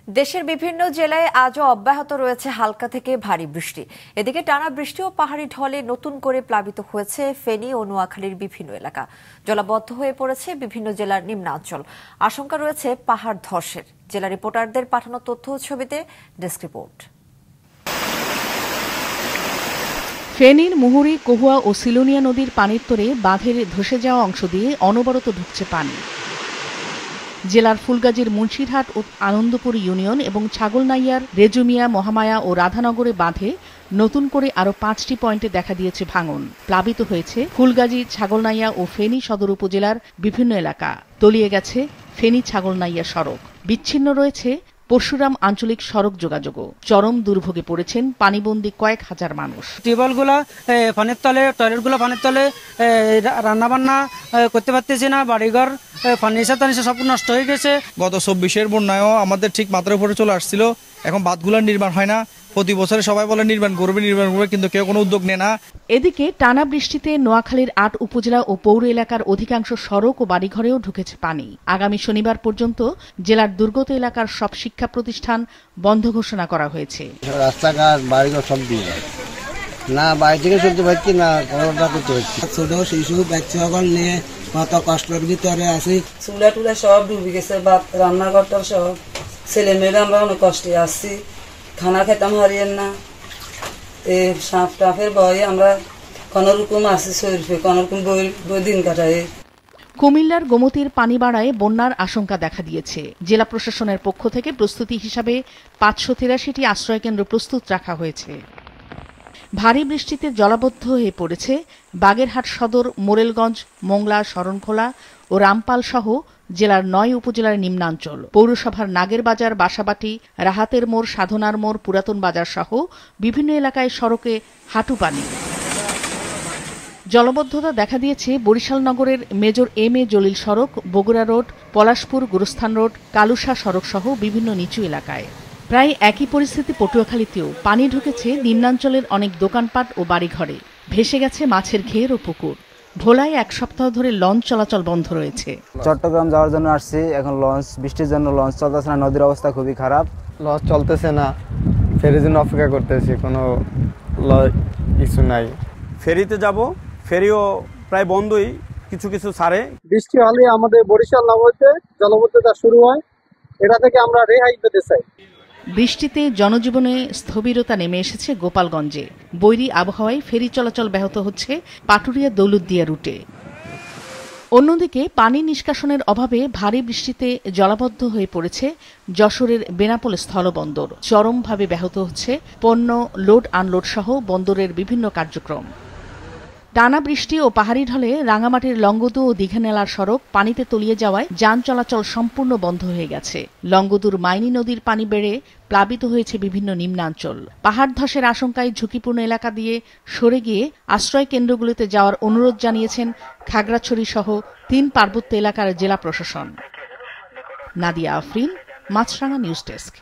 দেশের বিভিন্ন জেলায় আজও অব্যাহত রয়েছে হালকা থেকে ভারী বৃষ্টি। এদিকে টানা বৃষ্টি ও পাহাড়ি ঢলে নতুন করে প্লাবিত হয়েছে ফেনী ও নোয়াখালীর বিভিন্ন এলাকা। জলাবদ্ধ হয়ে পড়েছে বিভিন্ন জেলার নিম্নাঞ্চল। আশঙ্কা রয়েছে পাহাড় ধসের। জেলা রিপোর্টারদের পাঠানো তথ্য ও ছবিতে ডেস্ক রিপোর্ট। ফেনীর মুহুরী, কহুয়া ও সিলোনিয়া নদীর পানির তোরে বাঁধের ধসে যাওয়া অংশ দিয়ে অনবরত ঢুকছে পানি। জেলার ফুলগাজীর মুন্সিরহাট ও আনন্দপুর ইউনিয়ন এবং ছাগলনাইয়ার রেজুমিয়া, মহামায়া ও রাধানগরে বাঁধে নতুন করে আরও 5টি পয়েন্টে দেখা দিয়েছে ভাঙন। প্লাবিত হয়েছে ফুলগাজী, ছাগলনাইয়া ও ফেনী সদর উপজেলার বিভিন্ন এলাকা। তলিয়ে গেছে ফেনী ছাগলনাইয়া সড়ক। বিচ্ছিন্ন রয়েছে পরশুরাম আঞ্চলিক সড়ক যোগাযোগও। চরম দুর্ভোগে পড়েছেন পানিবন্দী কয়েক হাজার মানুষ। টিউবওয়েলগুলো পানির তলে, টয়লেটগুলো পানির তলে, রান্নাবান্না করতে পারতেছি না, বাড়িঘর ফার্নিচার টার্নিচার সব নষ্ট হয়ে গেছে। গত 24-এর বন্যায়ও আমাদের ঠিক মাত্রার উপরে চলে আসছিল। এখন বাঁধগুলোর নির্মাণ হয় না। প্রতি বছরে সবাই বলে নির্মাণ করবে, কিন্তু কেউ কোনো উদ্যোগ নেয় না। এদিকে টানা বৃষ্টিতে নোয়াখালীর 8 উপজেলা ও পৌর এলাকার অধিকাংশ সড়ক ও বাড়িঘরেও ঢুকেছে পানি। আগামী শনিবার পর্যন্ত জেলার দুর্গত এলাকার সব শিক্ষা প্রতিষ্ঠান বন্ধ ঘোষণা করা হয়েছে। রাস্তাঘাট, বাড়িঘর সব দিয়ে না, বাড়ি থেকে চলতে পারছি না, করতে হচ্ছে। ছোট শিশু বাচ্চা নিয়ে কত কষ্টের ভিতরে আছি। চুলা টুলা সব ডুবে গেছে, রান্নাঘরটা সব। ছেলে মেয়েরা আমরা অনেক কষ্টে আসছি, খানা খেতাম হারিয়েন না। সাপ টাপের ভয়ে আমরা কোনরকম আছি, শরীফে কোনরকম বই দিন কাটাই। কুমিল্লার গোমতীর পানি বাড়ায় বন্যার আশঙ্কা দেখা দিয়েছে। জেলা প্রশাসনের পক্ষ থেকে প্রস্তুতি হিসাবে 583টি আশ্রয়কেন্দ্র প্রস্তুত রাখা হয়েছে। ভারী বৃষ্টিতে জলাবদ্ধ হয়ে পড়েছে বাগেরহাট সদর, মোরেলগঞ্জ, মোংলা, শরণখোলা ও রামপাল সহ জেলার 9 উপজেলার নিম্নাঞ্চল। পৌরসভার নাগের বাজার, বাসাবাটি, রাহাতের মোড়, সাধনার মোড়, পুরাতন বাজার সহ বিভিন্ন এলাকায় সড়কে হাঁটু পানি। জলবদ্ধতা দেখা দিয়েছে বরিশাল নগরের মেজর এম এ জলিল সড়ক, বগুড়া রোড, পলাশপুর, গুরুস্থান রোড, কালুশা সড়ক সহ বিভিন্ন নিচু এলাকায়। প্রায় একই পরিস্থিতি পটুয়াখালীতেও। পানি ঢুকেছে নিম্নাঞ্চলের অনেক দোকানপাট ও বাড়িঘরে। ভেসে গেছে মাছের ঘের ও পুকুর। ভোলায় 1 সপ্তাহ ধরে লঞ্চ চলাচল বন্ধ রয়েছে। চট্টগ্রাম যাওয়ার জন্য আসছি, এখন বৃষ্টির জন্য লঞ্চ চলতেছে না, নদীর অবস্থা খুবই খারাপ। লঞ্চ চলতেছে না, ফেরির জন্য অপেক্ষা করতেছি, কোনো কিছু নাই। ফেরিতে যাব, ফেরিও প্রায় বন্ধই, কিছু কিছু ছাড়ে। বৃষ্টি হলে আমাদের বরিশাল নগরীতে জলবদ্ধতা শুরু হয়, এটা থেকে আমরা রেহাই পেতে চাই। বৃষ্টিতে জনজীবনে স্থবিরতা নেমে এসেছে গোপালগঞ্জে। বৈরী আবহাওয়ায় ফেরি চলাচল ব্যাহত হচ্ছে পাটুরিয়া দৌলতদিয়া রুটে। অন্যদিকে পানি নিষ্কাশনের অভাবে ভারী বৃষ্টিতে জলাবদ্ধ হয়ে পড়েছে যশোরের বেনাপোল স্থলবন্দর। চরমভাবে ব্যাহত হচ্ছে পণ্য লোড আনলোড সহ বন্দরের বিভিন্ন কার্যক্রম। টানা বৃষ্টি ও পাহাড়ি ঢলে রাঙামাটির লংগদু ও দীঘানেলার সড়ক পানিতে তলিয়ে যাওয়ায় যান চলাচল সম্পূর্ণ বন্ধ হয়ে গেছে। লংগদুর মাইনী নদীর পানি বেড়ে প্লাবিত হয়েছে বিভিন্ন নিম্নাঞ্চল। পাহাড় ধসের আশঙ্কায় ঝুঁকিপূর্ণ এলাকা দিয়ে সরে গিয়ে আশ্রয় কেন্দ্রগুলিতে যাওয়ার অনুরোধ জানিয়েছেন খাগড়াছড়ি সহ 3 পার্বত্য এলাকার জেলা প্রশাসন। নাদিয়া আফরিন, মাছরাঙা নিউজ ডেস্ক।